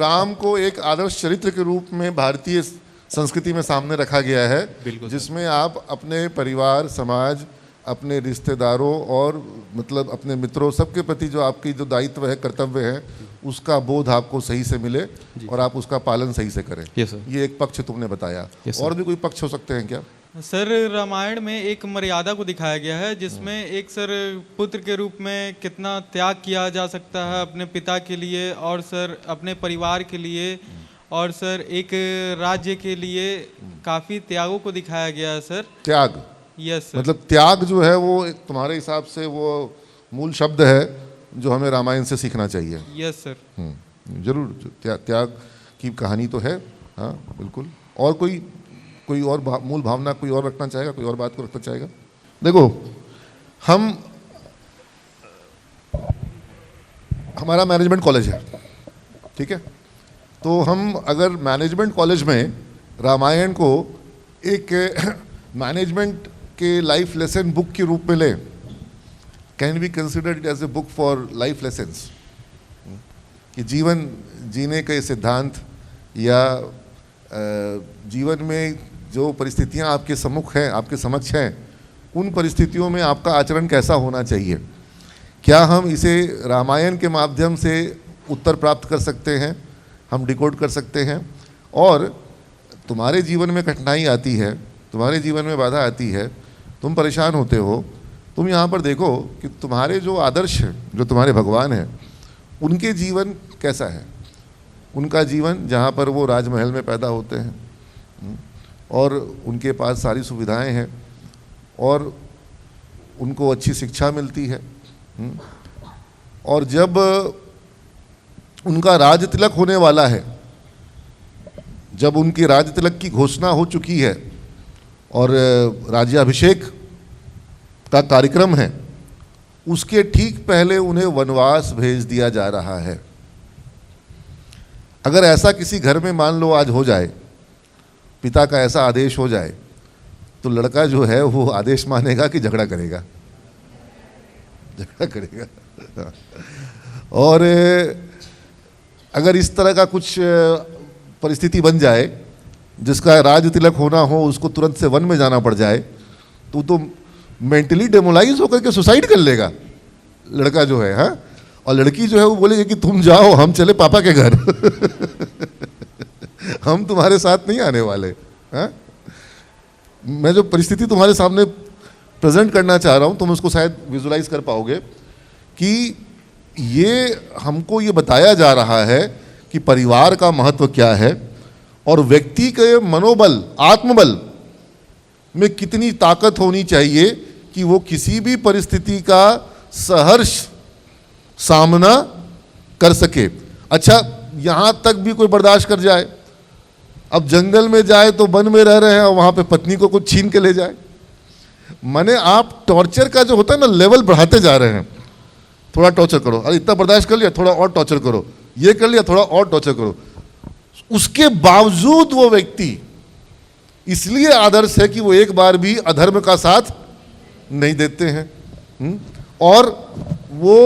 राम को एक आदर्श चरित्र के रूप में भारतीय संस्कृति में सामने रखा गया है, जिसमें आप अपने परिवार, समाज, अपने रिश्तेदारों और मतलब अपने मित्रों सबके प्रति जो आपकी जो दायित्व है, कर्तव्य है, उसका बोध आपको सही से मिले और आप उसका पालन सही से करें। ये एक पक्ष तुमने बताया। और भी कोई पक्ष हो सकते हैं क्या? सर, रामायण में एक मर्यादा को दिखाया गया है, जिसमें एक सर पुत्र के रूप में कितना त्याग किया जा सकता है अपने पिता के लिए, और सर अपने परिवार के लिए, और सर एक राज्य के लिए काफ़ी त्यागों को दिखाया गया है सर। त्याग? Yes sir. मतलब त्याग जो है वो तुम्हारे हिसाब से वो मूल शब्द है जो हमें रामायण से सीखना चाहिए। Yes sir. जरूर त्याग की कहानी तो है। हाँ बिल्कुल। और कोई और मूल भावना कोई और रखना चाहेगा, कोई और बात को रखना चाहेगा? देखो, हमारा मैनेजमेंट कॉलेज है, ठीक है? तो हम अगर मैनेजमेंट कॉलेज में रामायण को एक मैनेजमेंट के लाइफ लेसन बुक के रूप में लें, can be considered it as a book for life lessons, कि जीवन जीने के सिद्धांत या जीवन में जो परिस्थितियां आपके सम्मुख हैं, आपके समक्ष हैं, उन परिस्थितियों में आपका आचरण कैसा होना चाहिए, क्या हम इसे रामायण के माध्यम से उत्तर प्राप्त कर सकते हैं, हम डिकोड कर सकते हैं? और तुम्हारे जीवन में कठिनाई आती है, तुम्हारे जीवन में बाधा आती है, तुम परेशान होते हो, तुम यहाँ पर देखो कि तुम्हारे जो आदर्श हैं, जो तुम्हारे भगवान हैं, उनके जीवन कैसा है। उनका जीवन जहाँ पर वो राजमहल में पैदा होते हैं और उनके पास सारी सुविधाएं हैं और उनको अच्छी शिक्षा मिलती है, और जब उनका राज तिलक होने वाला है, जब उनकी राज तिलक की घोषणा हो चुकी है और राज्याभिषेक का कार्यक्रम है, उसके ठीक पहले उन्हें वनवास भेज दिया जा रहा है। अगर ऐसा किसी घर में मान लो आज हो जाए, पिता का ऐसा आदेश हो जाए, तो लड़का जो है वो आदेश मानेगा कि झगड़ा करेगा? झगड़ा करेगा। और अगर इस तरह का कुछ परिस्थिति बन जाए जिसका राज तिलक होना हो, उसको तुरंत से वन में जाना पड़ जाए, तो मेंटली डेमोलाइज होकर के सुसाइड कर लेगा लड़का जो है। हाँ, और लड़की जो है वो बोलेगी कि तुम जाओ, हम चले पापा के घर। हम तुम्हारे साथ नहीं आने वाले। हाँ, मैं जो परिस्थिति तुम्हारे सामने प्रेजेंट करना चाह रहा हूँ, तुम उसको शायद विजुलाइज कर पाओगे कि ये हमको ये बताया जा रहा है कि परिवार का महत्व क्या है और व्यक्ति के मनोबल, आत्मबल में कितनी ताकत होनी चाहिए कि वो किसी भी परिस्थिति का सहर्ष सामना कर सके। अच्छा, यहाँ तक भी कोई बर्दाश्त कर जाए, अब जंगल में जाए तो वन में रह रहे हैं और वहाँ पे पत्नी को कुछ छीन के ले जाए। माने आप टॉर्चर का जो होता है ना, लेवल बढ़ाते जा रहे हैं। थोड़ा टॉर्चर करो, अरे इतना बर्दाश्त कर लिया, थोड़ा और टॉर्चर करो, ये कर लिया, थोड़ा और टॉर्चर करो। उसके बावजूद वो व्यक्ति इसलिए आदर्श है कि वो एक बार भी अधर्म का साथ नहीं देते हैं। और वो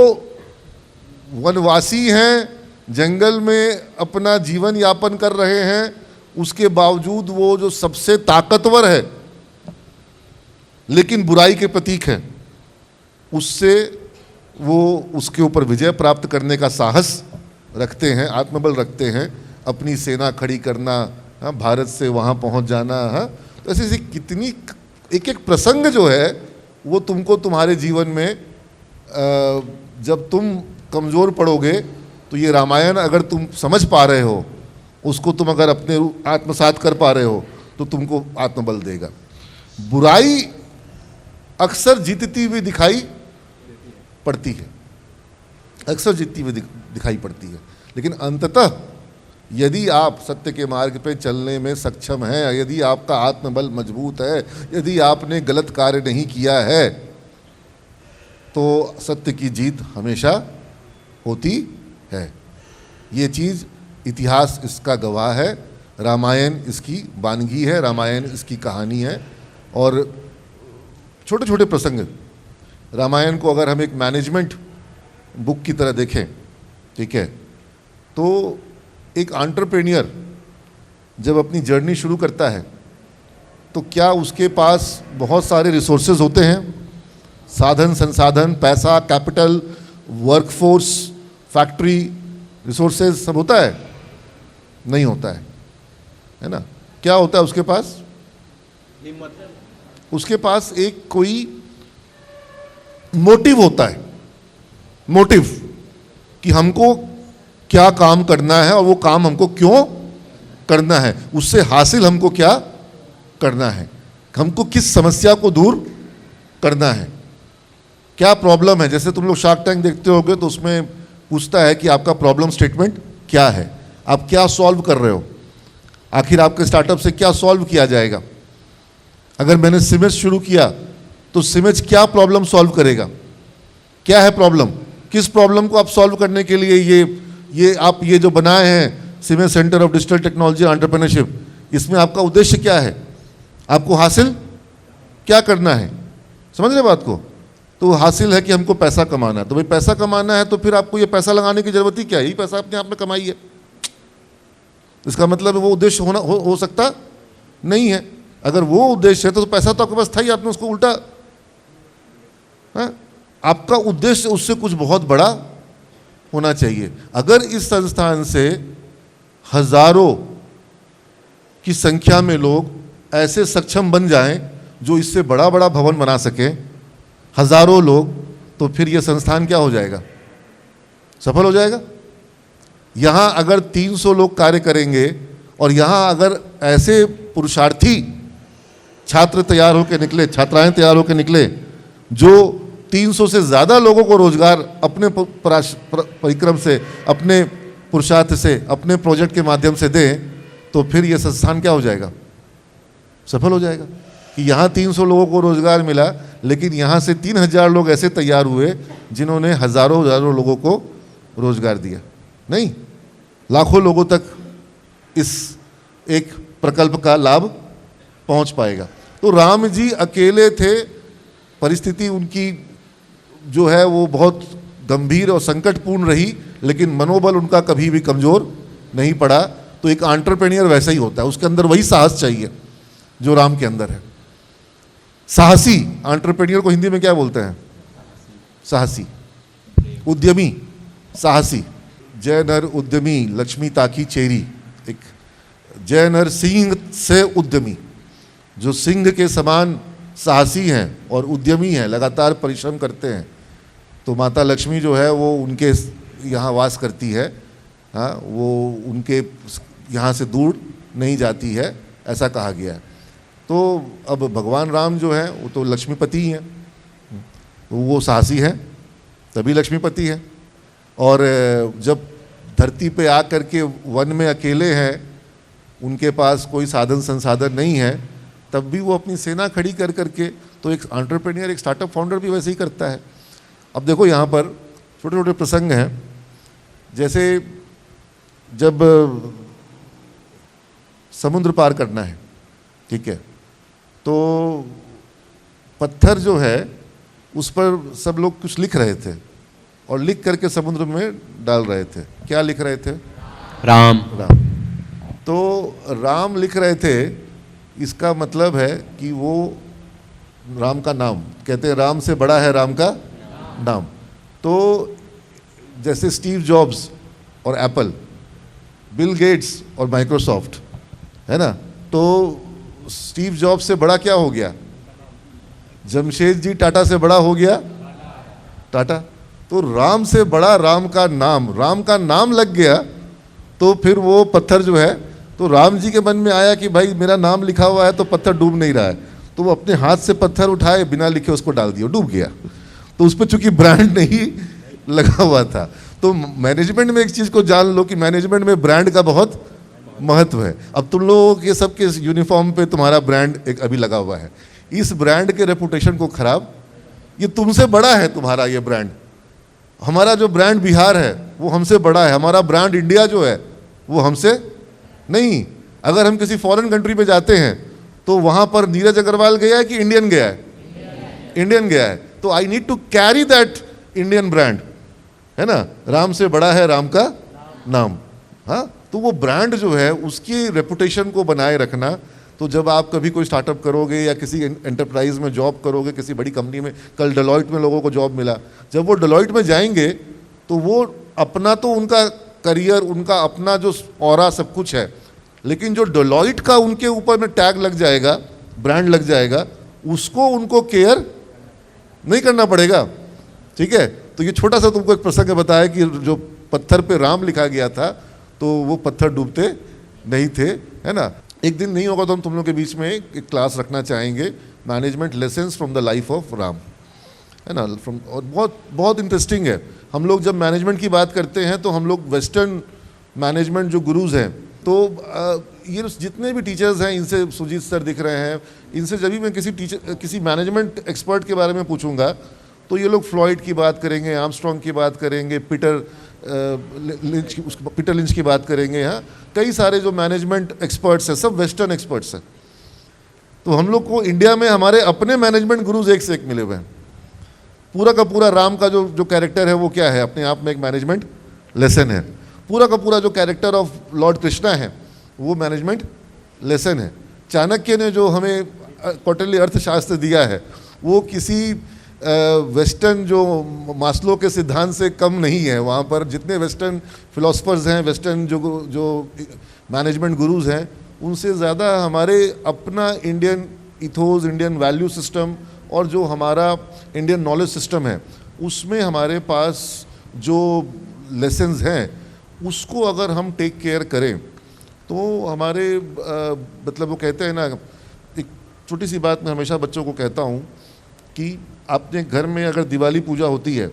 वनवासी हैं, जंगल में अपना जीवन यापन कर रहे हैं, उसके बावजूद वो जो सबसे ताकतवर है लेकिन बुराई के प्रतीक है, उससे वो उसके ऊपर विजय प्राप्त करने का साहस रखते हैं, आत्मबल रखते हैं, अपनी सेना खड़ी करना, हाँ, भारत से वहाँ पहुँच जाना। हाँ, तो ऐसी कितनी एक एक प्रसंग जो है वो तुमको तुम्हारे जीवन में जब तुम कमज़ोर पड़ोगे तो ये रामायण अगर तुम समझ पा रहे हो, उसको तुम अगर अपने आत्मसात कर पा रहे हो, तो तुमको आत्मबल देगा। बुराई अक्सर जीतती हुई दिखाई पड़ती है, अक्सर जीतती हुई दिखाई पड़ती है, लेकिन अंततः यदि आप सत्य के मार्ग पे चलने में सक्षम हैं, यदि आपका आत्मबल मजबूत है, यदि आपने गलत कार्य नहीं किया है, तो सत्य की जीत हमेशा होती है। ये चीज़ इतिहास इसका गवाह है, रामायण इसकी वानगी है, रामायण इसकी कहानी है। और छोटे छोटे प्रसंग, रामायण को अगर हम एक मैनेजमेंट बुक की तरह देखें, ठीक है, तो एक एंटरप्रेन्योर जब अपनी जर्नी शुरू करता है तो क्या उसके पास बहुत सारे रिसोर्सेज होते हैं, साधन संसाधन, पैसा, कैपिटल, वर्कफोर्स, फैक्ट्री, रिसोर्सेज सब होता है? नहीं होता है ना? क्या होता है उसके पास? हिम्मत। उसके पास एक कोई मोटिव होता है, मोटिव कि हमको क्या काम करना है और वो काम हमको क्यों करना है, उससे हासिल हमको क्या करना है, हमको किस समस्या को दूर करना है, क्या प्रॉब्लम है। जैसे तुम लोग शार्क टैंक देखते होगे तो उसमें पूछता है कि आपका प्रॉब्लम स्टेटमेंट क्या है, आप क्या सॉल्व कर रहे हो, आखिर आपके स्टार्टअप से क्या सॉल्व किया जाएगा। अगर मैंने सिमेज शुरू किया तो सिमेज क्या प्रॉब्लम सॉल्व करेगा, क्या है प्रॉब्लम, किस प्रॉब्लम को आप सॉल्व करने के लिए ये आप ये जो बनाए हैं CIMAGE centre of digital technology entrepreneurship, इसमें आपका उद्देश्य क्या है, आपको हासिल क्या करना है। समझ रहे बात को? तो हासिल है कि हमको पैसा कमाना है। तो भाई पैसा कमाना है तो फिर आपको ये पैसा लगाने की जरूरत ही क्या है, यही पैसा अपने आप में कमाई है। इसका मतलब वो उद्देश्य हो सकता नहीं है। अगर वो उद्देश्य है तो पैसा तो आपके पास था ही, आपने उसको उल्टा आपका उद्देश्य उससे कुछ बहुत बड़ा होना चाहिए। अगर इस संस्थान से हजारों की संख्या में लोग ऐसे सक्षम बन जाएं जो इससे बड़ा बड़ा भवन बना सके, हजारों लोग, तो फिर यह संस्थान क्या हो जाएगा, सफल हो जाएगा। यहां अगर 300 लोग कार्य करेंगे और यहां अगर ऐसे पुरुषार्थी छात्र तैयार होकर निकले, छात्राएं तैयार होकर निकले जो 300 से ज़्यादा लोगों को रोजगार अपने परिक्रम से, अपने पुरुषार्थ से, अपने प्रोजेक्ट के माध्यम से दें, तो फिर यह संस्थान क्या हो जाएगा, सफल हो जाएगा। कि यहाँ 300 लोगों को रोजगार मिला, लेकिन यहाँ से 3000 लोग ऐसे तैयार हुए जिन्होंने हजारों लोगों को रोजगार दिया। नहीं, लाखों लोगों तक इस एक प्रकल्प का लाभ पहुंच पाएगा। तो राम जी अकेले थे, परिस्थिति उनकी जो है वो बहुत गंभीर और संकटपूर्ण रही, लेकिन मनोबल उनका कभी भी कमजोर नहीं पड़ा। तो एक एंटरप्रेन्योर वैसा ही होता है, उसके अंदर वही साहस चाहिए जो राम के अंदर है। साहसी एंटरप्रेन्योर को हिंदी में क्या बोलते हैं? साहसी, उद्यमी, साहसी। जय नर उद्यमी लक्ष्मी ताकी चेरी। एक जय नर सिंह से उद्यमी, जो सिंह के समान साहसी हैं और उद्यमी हैं, लगातार परिश्रम करते हैं। तो माता लक्ष्मी जो है वो उनके यहाँ वास करती है, हाँ, वो उनके यहाँ से दूर नहीं जाती है, ऐसा कहा गया है। तो अब भगवान राम जो है वो तो लक्ष्मीपति ही हैं, तो वो साहसी हैं तभी लक्ष्मीपति हैं। और जब धरती पे आकर के वन में अकेले हैं, उनके पास कोई साधन संसाधन नहीं है, तब भी वो अपनी सेना खड़ी कर करके, तो एक एंटरप्रेन्योर, एक स्टार्टअप फाउंडर भी वैसे ही करता है। अब देखो यहाँ पर छोटे छोटे प्रसंग हैं, जैसे जब समुद्र पार करना है, ठीक है, तो पत्थर जो है उस पर सब लोग कुछ लिख रहे थे और लिख करके समुद्र में डाल रहे थे। क्या लिख रहे थे? राम। राम। तो राम लिख रहे थे, इसका मतलब है कि वो राम का नाम, कहते हैं राम से बड़ा है राम का नाम। तो जैसे स्टीव जॉब्स और एप्पल, बिल गेट्स और माइक्रोसॉफ्ट, है ना, तो स्टीव जॉब्स से बड़ा क्या हो गया? जमशेद जी टाटा से बड़ा हो गया टाटा। तो राम से बड़ा राम का नाम लग गया, तो फिर वो पत्थर जो है, तो राम जी के मन में आया कि भाई मेरा नाम लिखा हुआ है तो पत्थर डूब नहीं रहा है, तो वो अपने हाथ से पत्थर उठाए, बिना लिखे उसको डाल दिया, डूब गया। तो उस पर चूंकि ब्रांड नहीं लगा हुआ था। तो मैनेजमेंट में एक चीज़ को जान लो कि मैनेजमेंट में ब्रांड का बहुत महत्व है। अब तुम लोगों के सबके यूनिफॉर्म पे तुम्हारा ब्रांड एक अभी लगा हुआ है, इस ब्रांड के रेपुटेशन को खराब, ये तुमसे बड़ा है तुम्हारा ये ब्रांड। हमारा जो ब्रांड बिहार है वो हमसे बड़ा है, हमारा ब्रांड इंडिया जो है वो हमसे नहीं। अगर हम किसी फॉरेन कंट्री पे जाते हैं तो वहां पर नीरज अग्रवाल गया है कि इंडियन गया है? इंडियन गया है। तो I need to carry that Indian brand, है ना। राम से बड़ा है राम का नाम, हाँ। तो वो ब्रांड जो है उसकी रेपुटेशन को बनाए रखना, तो जब आप कभी कोई स्टार्टअप करोगे या किसी एंटरप्राइज में जॉब करोगे, किसी बड़ी कंपनी में, कल डेलॉयट में लोगों को जॉब मिला, जब वो डेलॉयट में जाएंगे तो वो अपना तो उनका करियर, उनका अपना जो ऑरा सब कुछ है, लेकिन जो डेलॉयट का उनके ऊपर में टैग लग जाएगा, ब्रांड लग जाएगा, उसको उनको केयर नहीं करना पड़ेगा। ठीक है, तो ये छोटा सा तुमको एक प्रसंग बताया कि जो पत्थर पे राम लिखा गया था तो वो पत्थर डूबते नहीं थे, है ना। एक दिन नहीं होगा तो हम तुम लोग के बीच में एक क्लास रखना चाहेंगे, management lessons from the life of Ram, है ना। और बहुत बहुत इंटरेस्टिंग है। हम लोग जब मैनेजमेंट की बात करते हैं तो हम लोग वेस्टर्न मैनेजमेंट जो गुरुज हैं, तो ये जितने भी टीचर्स हैं, इनसे सुजीत सर दिख रहे हैं, इनसे जब भी मैं किसी मैनेजमेंट एक्सपर्ट के बारे में पूछूंगा तो ये लोग फ्लॉयड की बात करेंगे, आर्मस्ट्रॉन्ग की बात करेंगे, पीटर लिंच की बात करेंगे। यहाँ कई सारे जो मैनेजमेंट एक्सपर्ट्स हैं सब वेस्टर्न एक्सपर्ट्स हैं। तो हम लोग को इंडिया में हमारे अपने मैनेजमेंट गुरुज एक से एक मिले हुए हैं। पूरा का पूरा राम का जो कैरेक्टर है वो क्या है, अपने आप में एक मैनेजमेंट लेसन है। पूरा का पूरा जो कैरेक्टर ऑफ लॉर्ड कृष्णा है वो मैनेजमेंट लेसन है। चाणक्य ने जो हमें क्वार्टरली अर्थशास्त्र दिया है वो किसी वेस्टर्न जो मास्लो के सिद्धांत से कम नहीं है। वहाँ पर जितने वेस्टर्न फिलोसफर्स हैं, वेस्टर्न जो मैनेजमेंट गुरुज हैं, उनसे ज़्यादा हमारे अपना Indian ethos, Indian value system और जो हमारा इंडियन नॉलेज सिस्टम है उसमें हमारे पास जो लेसन्स हैं उसको अगर हम टेक केयर करें तो हमारे मतलब वो कहते हैं ना, एक छोटी सी बात मैं हमेशा बच्चों को कहता हूँ कि अपने घर में अगर दिवाली पूजा होती है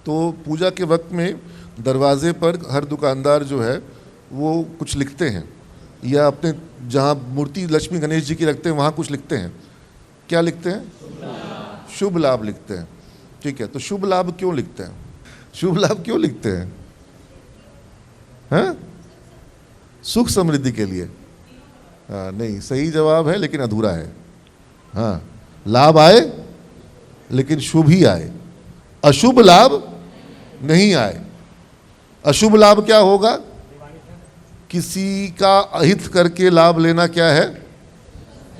तो पूजा के वक्त में दरवाजे पर हर दुकानदार जो है वो कुछ लिखते हैं, या अपने जहाँ मूर्ति लक्ष्मी गणेश जी की रखते हैं वहाँ कुछ लिखते हैं। क्या लिखते हैं? शुभ लाभ लिखते हैं। ठीक है, तो शुभ लाभ क्यों लिखते हैं? शुभ लाभ क्यों लिखते हैं? हाँ, सुख समृद्धि के लिए। हाँ, नहीं, सही जवाब है लेकिन अधूरा है। हाँ, लाभ आए लेकिन शुभ ही आए, अशुभ लाभ नहीं आए। अशुभ लाभ क्या होगा? किसी का अहित करके लाभ लेना क्या है?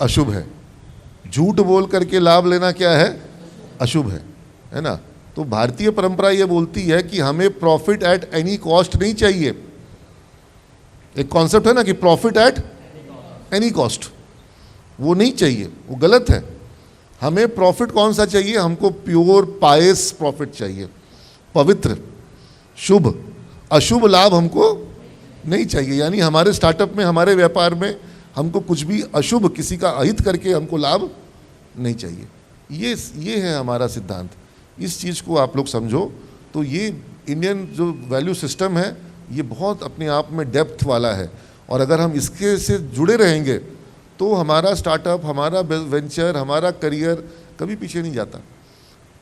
अशुभ है। झूठ बोल करके लाभ लेना क्या है? अशुभ है ना। तो भारतीय परंपरा ये बोलती है कि हमें प्रॉफिट एट एनी कॉस्ट नहीं चाहिए। एक कॉन्सेप्ट है ना कि प्रॉफिट एट एनी कॉस्ट, वो नहीं चाहिए, वो गलत है। हमें प्रॉफिट कौन सा चाहिए? हमको प्योर पायस प्रॉफिट चाहिए, पवित्र, शुभ। अशुभ लाभ हमको नहीं चाहिए। यानी हमारे स्टार्टअप में, हमारे व्यापार में हमको कुछ भी अशुभ, किसी का अहित करके हमको लाभ नहीं चाहिए। ये है हमारा सिद्धांत। इस चीज़ को आप लोग समझो। तो ये इंडियन जो वैल्यू सिस्टम है ये बहुत अपने आप में डेप्थ वाला है, और अगर हम इसके से जुड़े रहेंगे तो हमारा स्टार्टअप, हमारा वेंचर, हमारा करियर कभी पीछे नहीं जाता।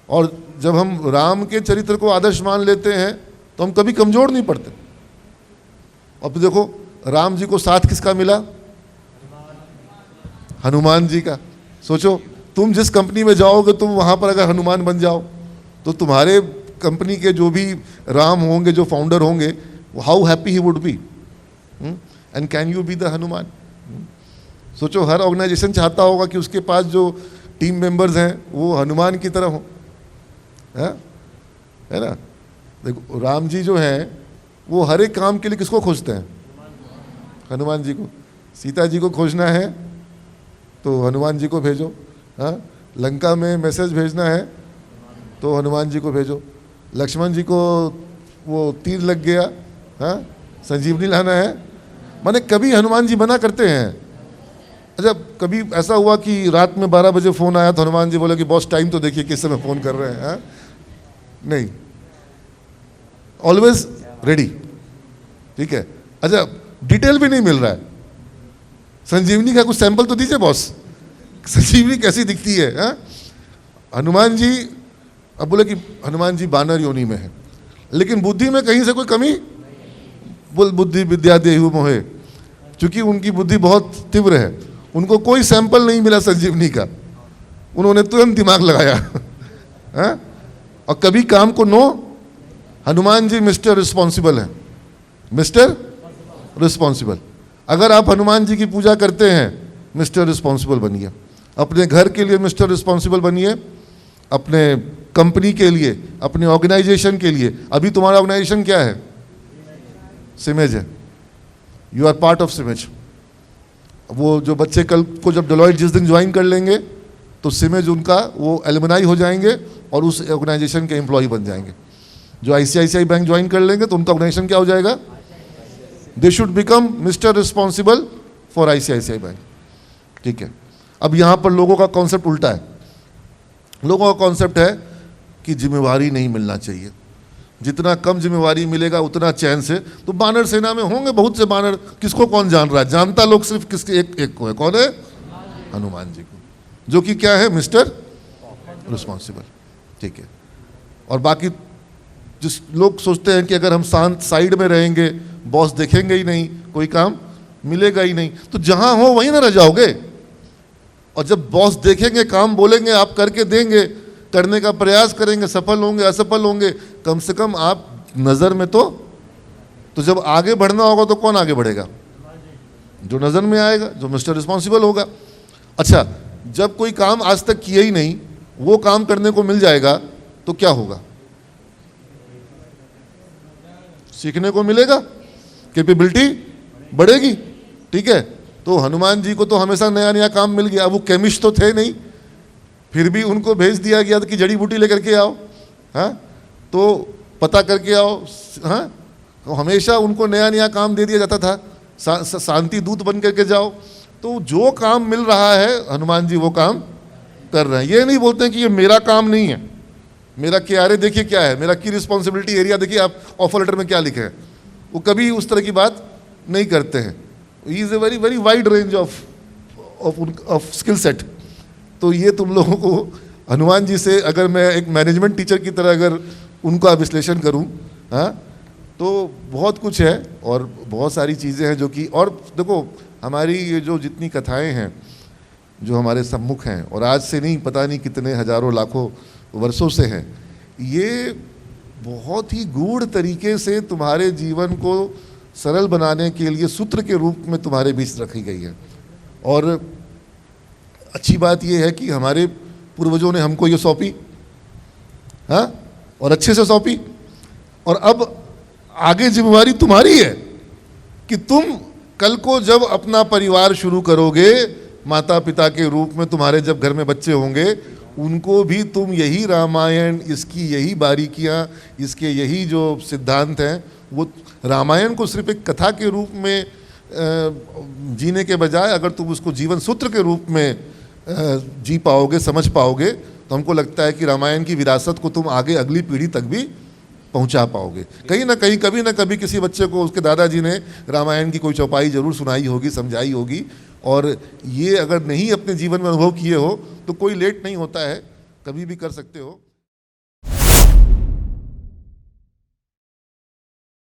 और जब हम राम के चरित्र को आदर्श मान लेते हैं तो हम कभी कमज़ोर नहीं पड़ते। अब देखो, राम जी को साथ किसका मिला? हनुमान जी का। सोचो, तुम जिस कंपनी में जाओगे, तुम वहाँ पर अगर हनुमान बन जाओ तो तुम्हारे कंपनी के जो भी राम होंगे, जो फाउंडर होंगे, how happy he would be. And can you be the Hanuman? सोचो, हर ऑर्गेनाइजेशन चाहता होगा कि उसके पास जो टीम मेंबर्स हैं वो हनुमान की तरह हो, है ना। देखो, राम जी जो हैं वो हर एक काम के लिए किसको खोजते हैं? हनुमान जी को। सीता जी को खोजना है तो हनुमान जी को भेजो। हाँ, लंका में मैसेज भेजना है तो हनुमान जी को भेजो। लक्ष्मण जी को वो तीर लग गया, हाँ, संजीवनी लाना है, माने कभी हनुमान जी मना करते हैं। अच्छा, कभी ऐसा हुआ कि रात में 12 बजे फ़ोन आया तो हनुमान जी बोले कि बॉस टाइम तो देखिए किस समय फ़ोन कर रहे हैं? हाँ? नहीं, ऑलवेज रेडी। ठीक है। अच्छा, डिटेल भी नहीं मिल रहा है। संजीवनी का कुछ सैंपल तो दीजिए बॉस, संजीवनी कैसी दिखती है? हाँ? हनुमान जी, अब बोले कि हनुमान जी बानर योनि में है, लेकिन बुद्धि में कहीं से कोई कमी, बोल बुद्धि विद्या देहु मोहे, क्योंकि उनकी बुद्धि बहुत तीव्र है, उनको कोई सैंपल नहीं मिला संजीवनी का, उन्होंने तुरंत दिमाग लगाया। हाँ? और कभी काम को no, Hanuman ji mister responsible है, मिस्टर रिस्पॉन्सिबल। अगर आप हनुमान जी की पूजा करते हैं, मिस्टर रिस्पॉन्सिबल बनिए। अपने घर के लिए मिस्टर रिस्पॉन्सिबल बनिए, अपने कंपनी के लिए, अपने ऑर्गेनाइजेशन के लिए। अभी तुम्हारा ऑर्गेनाइजेशन क्या है? सिमेज है। You are part of CIMAGE. वो जो बच्चे कल को जब डेलॉयट जिस दिन ज्वाइन कर लेंगे तो सिमेज उनका वो एलुमनाई हो जाएंगे और उस ऑर्गेनाइजेशन के एम्प्लॉय बन जाएंगे। जो आईसीआईसीआई बैंक ज्वाइन कर लेंगे तो उनका ऑर्गेनाइजेशन क्या हो जाएगा? They should become mister responsible for ICICI bank. ठीक है। अब यहाँ पर लोगों का कॉन्सेप्ट उल्टा है। लोगों का कॉन्सेप्ट है कि जिम्मेवारी नहीं मिलना चाहिए, जितना कम जिम्मेवारी मिलेगा उतना चैन से। तो बानर सेना में होंगे बहुत से बानर, किसको कौन जान रहा है? जानता लोग सिर्फ किसके एक को है। कौन है? हनुमान जी को, जो कि क्या है? Mister responsible. ठीक है। और बाकी जिस लोग सोचते हैं कि अगर हम शांत साइड में रहेंगे, बॉस देखेंगे ही नहीं, कोई काम मिलेगा ही नहीं, तो जहां हो वहीं ना रह जाओगे। और जब बॉस देखेंगे, काम बोलेंगे, आप करके देंगे, करने का प्रयास करेंगे, सफल होंगे असफल होंगे, कम से कम आप नज़र में तो जब आगे बढ़ना होगा तो कौन आगे बढ़ेगा? जो नज़र में आएगा, जो मिस्टर रिस्पॉन्सिबल होगा। अच्छा, जब कोई काम आज तक किया ही नहीं, वो काम करने को मिल जाएगा तो क्या होगा? सीखने को मिलेगा, कैपेबिलिटी बढ़ेगी। ठीक है। तो हनुमान जी को तो हमेशा नया नया काम मिल गया। वो केमिस्ट तो थे नहीं, फिर भी उनको भेज दिया गया कि जड़ी बूटी लेकर के आओ, हाँ, तो पता करके आओ, हाँ। तो हमेशा उनको नया नया काम दे दिया जाता था, शांति दूत बन करके जाओ। तो जो काम मिल रहा है हनुमान जी वो काम कर रहे हैं। ये नहीं बोलते हैं कि ये मेरा काम नहीं है, मेरा KRA देखिए क्या है, मेरा की रिस्पॉन्सिबिलिटी एरिया देखिए, आप ऑफर लेटर में क्या लिखे हैं। वो कभी उस तरह की बात नहीं करते हैं। He is a very very wide range of skill set. तो ये तुम लोगों को हनुमान जी से, अगर मैं एक मैनेजमेंट टीचर की तरह अगर उनका विश्लेषण करूं, हाँ, तो बहुत कुछ है और बहुत सारी चीज़ें हैं जो कि, और देखो हमारी ये जो जितनी कथाएं हैं जो हमारे सम्मुख हैं, और आज से नहीं, पता नहीं कितने हजारों लाखों वर्षों से हैं, ये बहुत ही गूढ़ तरीके से तुम्हारे जीवन को सरल बनाने के लिए सूत्र के रूप में तुम्हारे बीच रखी गई है। और अच्छी बात यह है कि हमारे पूर्वजों ने हमको ये सौंपी, हाँ, और अच्छे से सौंपी। और अब आगे जिम्मेवारी तुम्हारी है कि तुम कल को जब अपना परिवार शुरू करोगे, माता पिता के रूप में तुम्हारे जब घर में बच्चे होंगे, उनको भी तुम यही रामायण, इसकी यही बारीकियां, इसके यही जो सिद्धांत हैं, वो रामायण को सिर्फ एक कथा के रूप में जीने के बजाय अगर तुम उसको जीवन सूत्र के रूप में जी पाओगे, समझ पाओगे, तो हमको लगता है कि रामायण की विरासत को तुम आगे अगली पीढ़ी तक भी पहुंचा पाओगे। कहीं ना कहीं, कभी ना कभी किसी बच्चे को उसके दादाजी ने रामायण की कोई चौपाई जरूर सुनाई होगी, समझाई होगी। और ये अगर नहीं अपने जीवन में अनुभव किए हो तो कोई लेट नहीं होता है, कभी भी कर सकते हो।